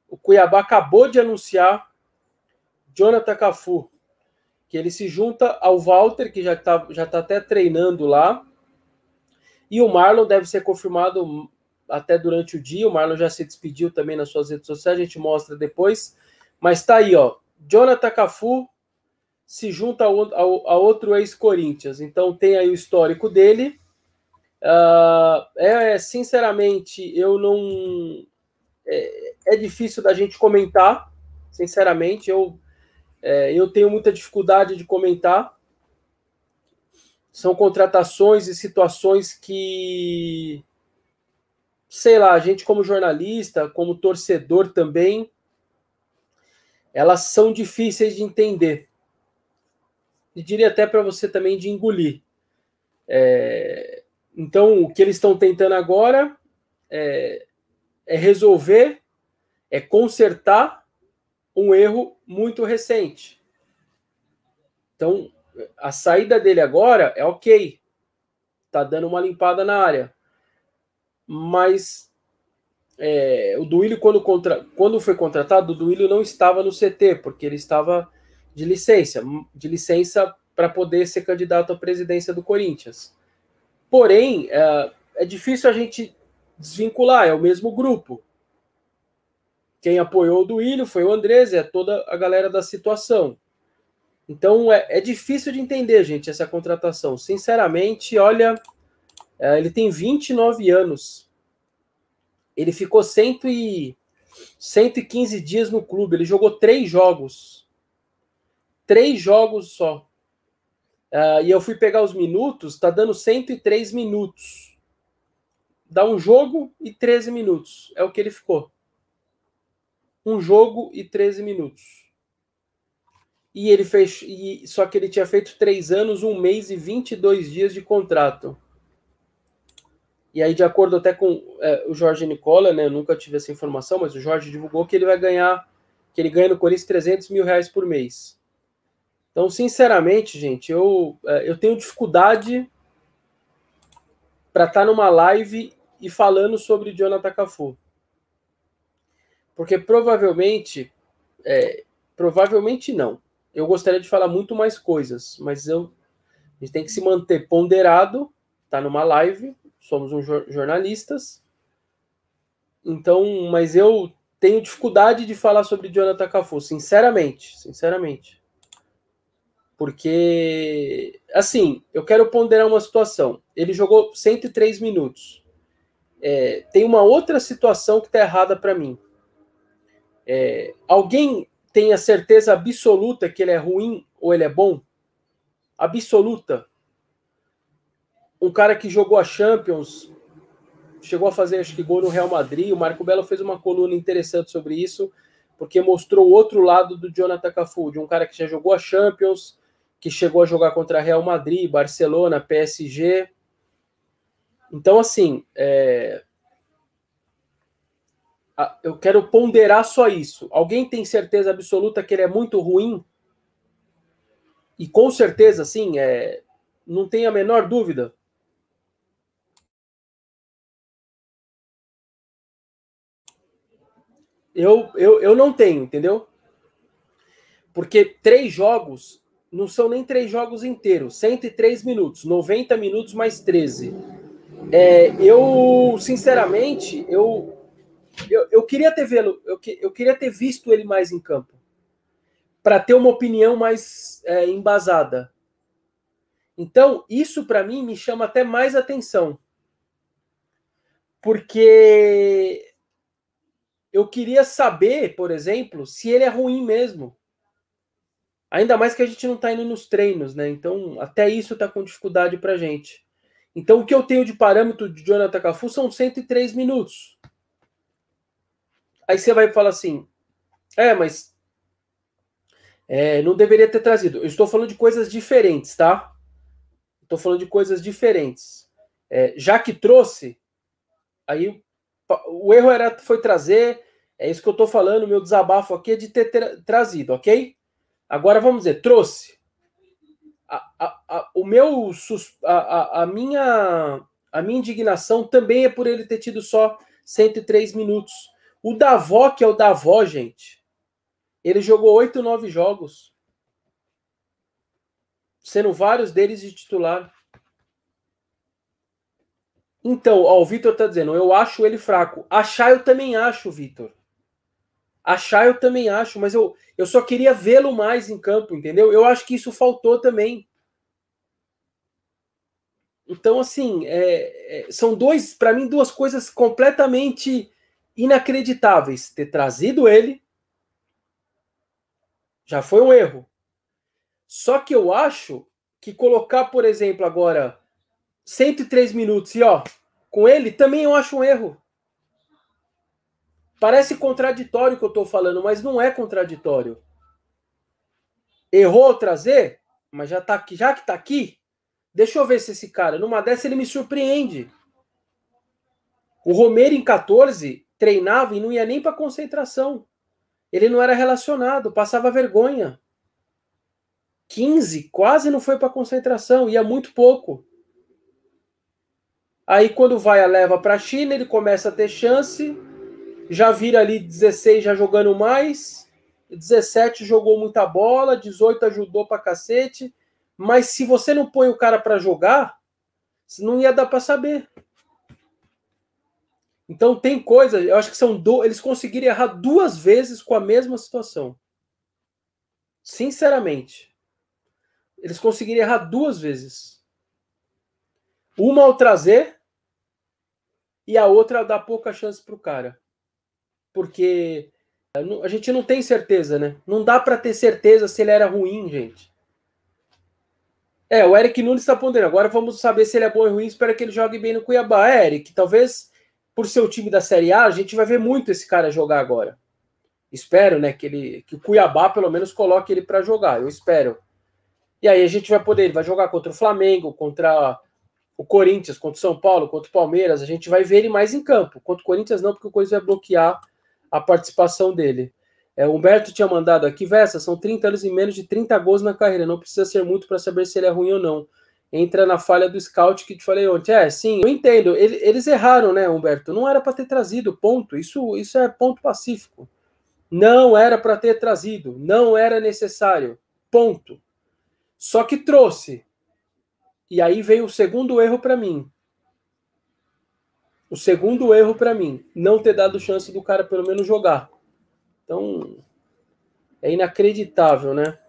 o Cuiabá acabou de anunciar Jonathan Cafu, que ele se junta ao Walter, que já tá até treinando lá, e o Marlon deve ser confirmado até durante o dia. O Marlon já se despediu também nas suas redes sociais, a gente mostra depois. Mas tá aí, ó. Jonathan Cafu se junta a outro ex-Corinthians. Então tem aí o histórico dele. Sinceramente, eu não... É difícil da gente comentar. Sinceramente, eu tenho muita dificuldade de comentar. São contratações e situações que, sei lá, a gente como jornalista, como torcedor também, elas são difíceis de entender. E diria até para você também de engolir. Então, o que eles estão tentando agora é resolver, é consertar um erro muito recente. Então, a saída dele agora é ok. Tá dando uma limpada na área. Mas o Duílio, quando foi contratado, o Duílio não estava no CT, porque ele estava de licença para poder ser candidato à presidência do Corinthians. Porém, é difícil a gente desvincular, é o mesmo grupo. Quem apoiou o Duílio foi o Andrés, é toda a galera da situação. Então, é difícil de entender, gente, essa contratação. Sinceramente, olha, ele tem 29 anos. Ele ficou 115 dias no clube. Ele jogou 3 jogos. 3 jogos só. E eu fui pegar os minutos, tá dando 103 minutos. Dá um jogo e 13 minutos. É o que ele ficou. Um jogo e 13 minutos. E ele fez. Só que ele tinha feito 3 anos, 1 mês e 22 dias de contrato. E aí, de acordo até com o Jorge Nicola, né? Eu nunca tive essa informação, mas o Jorge divulgou que ele vai ganhar, que ele ganha no Corinthians 300 mil reais por mês. Então, sinceramente, gente, eu tenho dificuldade para estar numa live e falando sobre Jonathan Cafu. Porque provavelmente não. Eu gostaria de falar muito mais coisas, mas a gente tem que se manter ponderado, tá numa live, somos jornalistas. Então, mas eu tenho dificuldade de falar sobre Jonathan Cafu, sinceramente. Porque, assim, eu quero ponderar uma situação. Ele jogou 103 minutos. Tem uma outra situação que está errada para mim. Alguém tem a certeza absoluta que ele é ruim ou ele é bom? Absoluta. Um cara que jogou a Champions, chegou a fazer, acho que, gol no Real Madrid. O Marco Belo fez uma coluna interessante sobre isso, porque mostrou o outro lado do Jonathan Cafu, de um cara que já jogou a Champions, que chegou a jogar contra Real Madrid, Barcelona, PSG. Então, assim, eu quero ponderar só isso. Alguém tem certeza absoluta que ele é muito ruim? E com certeza, sim, não tem a menor dúvida. Eu não tenho, entendeu? Porque 3 jogos não são nem 3 jogos inteiros, 103 minutos, 90 minutos mais 13. Sinceramente, eu queria ter vê-lo, eu queria ter visto ele mais em campo, para ter uma opinião mais embasada. Então, isso para mim me chama até mais atenção. Porque eu queria saber, por exemplo, se ele é ruim mesmo. Ainda mais que a gente não está indo nos treinos, né? Então, até isso está com dificuldade para a gente. Então, o que eu tenho de parâmetro de Jonathan Cafu são 103 minutos. Aí você vai falar assim, mas não deveria ter trazido. Eu estou falando de coisas diferentes, tá? Estou falando de coisas diferentes. Já que trouxe, aí o erro foi trazer, é isso que eu estou falando, meu desabafo aqui é de ter trazido, ok? Agora vamos dizer, trouxe. A minha indignação também é por ele ter tido só 103 minutos. O Davó, que é o Davó, gente, ele jogou 8, 9 jogos, sendo vários deles de titular. Então, ó, o Vitor tá dizendo, eu acho ele fraco. Achar eu também acho, Vitor. Achar eu também acho, mas eu só queria vê-lo mais em campo, entendeu? Eu acho que isso faltou também. Então, assim, são para mim, duas coisas completamente inacreditáveis. Ter trazido ele já foi um erro. Só que eu acho que colocar, por exemplo, agora 103 minutos e ó, com ele também eu acho um erro. Parece contraditório o que eu tô falando, mas não é contraditório. Errou ao trazer, mas já tá aqui, já que tá aqui, deixa eu ver se esse cara, numa dessa ele me surpreende. O Romero em 14 treinava e não ia nem para concentração. Ele não era relacionado, passava vergonha. 15 quase não foi para concentração, ia muito pouco. Aí quando vai a leva para a China, ele começa a ter chance, já vira ali 16 já jogando mais, 17 jogou muita bola, 18 ajudou pra cacete, mas se você não põe o cara para jogar, não ia dar para saber. Então tem coisa, eu acho que eles conseguiram errar 2 vezes com a mesma situação. Sinceramente. Eles conseguiram errar 2 vezes. Uma ao trazer e a outra ao dar pouca chance pro cara. Porque a gente não tem certeza, né? Não dá para ter certeza se ele era ruim, gente. O Eric Nunes está ponderando. Agora vamos saber se ele é bom ou ruim. Espero que ele jogue bem no Cuiabá. Eric, talvez por ser o time da Série A, a gente vai ver muito esse cara jogar agora. Espero, né, que o Cuiabá pelo menos coloque ele para jogar. Eu espero. E aí a gente vai poder, ele vai jogar contra o Flamengo, contra o Corinthians, contra o São Paulo, contra o Palmeiras. A gente vai ver ele mais em campo. Contra o Corinthians não, porque o Corinthians vai bloquear a participação dele. O Humberto tinha mandado aqui, Vessa, são 30 anos e menos de 30 gols na carreira. Não precisa ser muito para saber se ele é ruim ou não. Entra na falha do scout que te falei ontem. Sim, eu entendo. Eles erraram, né, Humberto? Não era para ter trazido, ponto. Isso é ponto pacífico. Não era para ter trazido. Não era necessário. Ponto. Só que trouxe. E aí veio o segundo erro para mim. O segundo erro para mim. Não ter dado chance do cara pelo menos jogar. Então, é inacreditável, né?